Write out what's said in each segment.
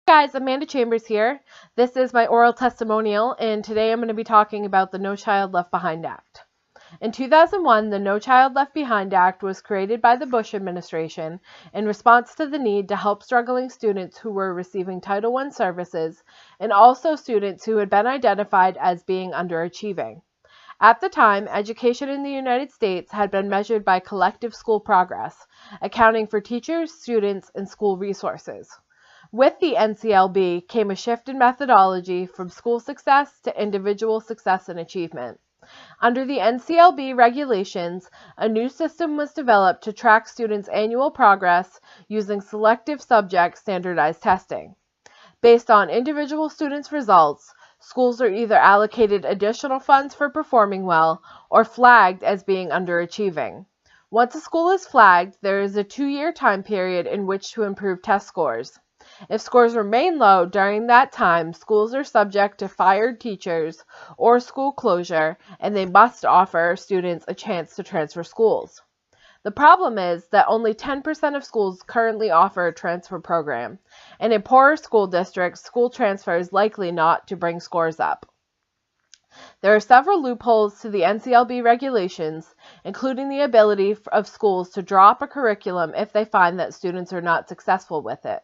Hey guys, Amanda Chambers here. This is my oral testimonial, and today I'm going to be talking about the No Child Left Behind Act. In 2001, the No Child Left Behind Act was created by the Bush administration in response to the need to help struggling students who were receiving Title I services and also students who had been identified as being underachieving. At the time, education in the United States had been measured by collective school progress, accounting for teachers, students, and school resources. With the NCLB came a shift in methodology from school success to individual success and achievement. Under the NCLB regulations, a new system was developed to track students' annual progress using selective subject standardized testing. Based on individual students' results, schools are either allocated additional funds for performing well or flagged as being underachieving. Once a school is flagged, there is a 2-year time period in which to improve test scores. If scores remain low during that time, schools are subject to fired teachers or school closure, and they must offer students a chance to transfer schools. The problem is that only 10% of schools currently offer a transfer program, and in poorer school districts, school transfer is likely not to bring scores up. There are several loopholes to the NCLB regulations, including the ability of schools to drop a curriculum if they find that students are not successful with it.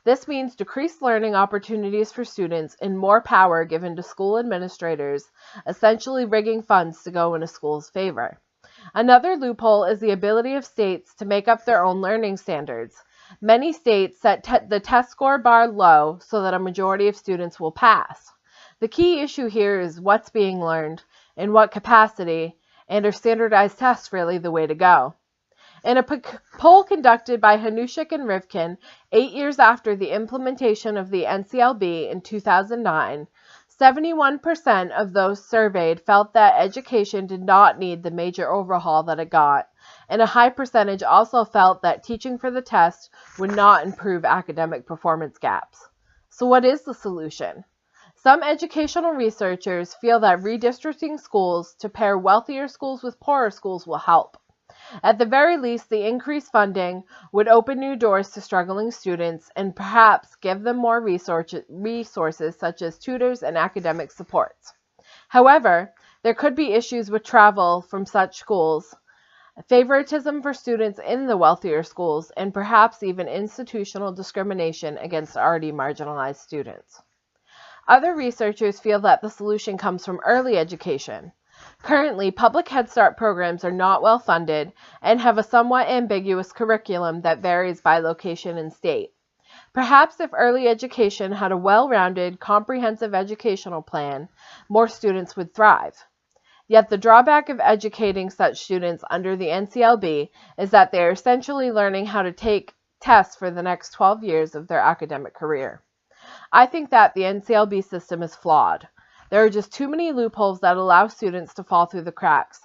This means decreased learning opportunities for students and more power given to school administrators, essentially rigging funds to go in a school's favor. Another loophole is the ability of states to make up their own learning standards. Many states set the test score bar low so that a majority of students will pass. The key issue here is what's being learned, in what capacity, and are standardized tests really the way to go? In a poll conducted by Hanushik and Rivkin 8 years after the implementation of the NCLB in 2009, 71% of those surveyed felt that education did not need the major overhaul that it got, and a high percentage also felt that teaching for the test would not improve academic performance gaps. So what is the solution? Some educational researchers feel that redistricting schools to pair wealthier schools with poorer schools will help. At the very least, the increased funding would open new doors to struggling students and perhaps give them more resources such as tutors and academic supports. However, there could be issues with travel from such schools, favoritism for students in the wealthier schools, and perhaps even institutional discrimination against already marginalized students. Other researchers feel that the solution comes from early education. Currently, public Head Start programs are not well funded and have a somewhat ambiguous curriculum that varies by location and state. Perhaps if early education had a well-rounded, comprehensive educational plan, more students would thrive. Yet the drawback of educating such students under the NCLB is that they are essentially learning how to take tests for the next 12 years of their academic career. I think that the NCLB system is flawed. There are just too many loopholes that allow students to fall through the cracks.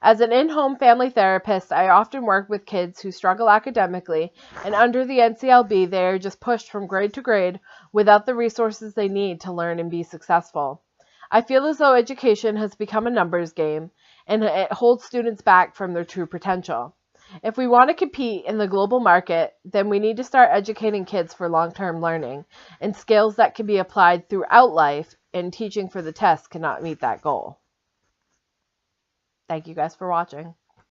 As an in-home family therapist, I often work with kids who struggle academically, and under the NCLB, they are just pushed from grade to grade without the resources they need to learn and be successful. I feel as though education has become a numbers game, and it holds students back from their true potential. If we want to compete in the global market, then we need to start educating kids for long-term learning and skills that can be applied throughout life, and teaching for the test cannot meet that goal. Thank you guys for watching.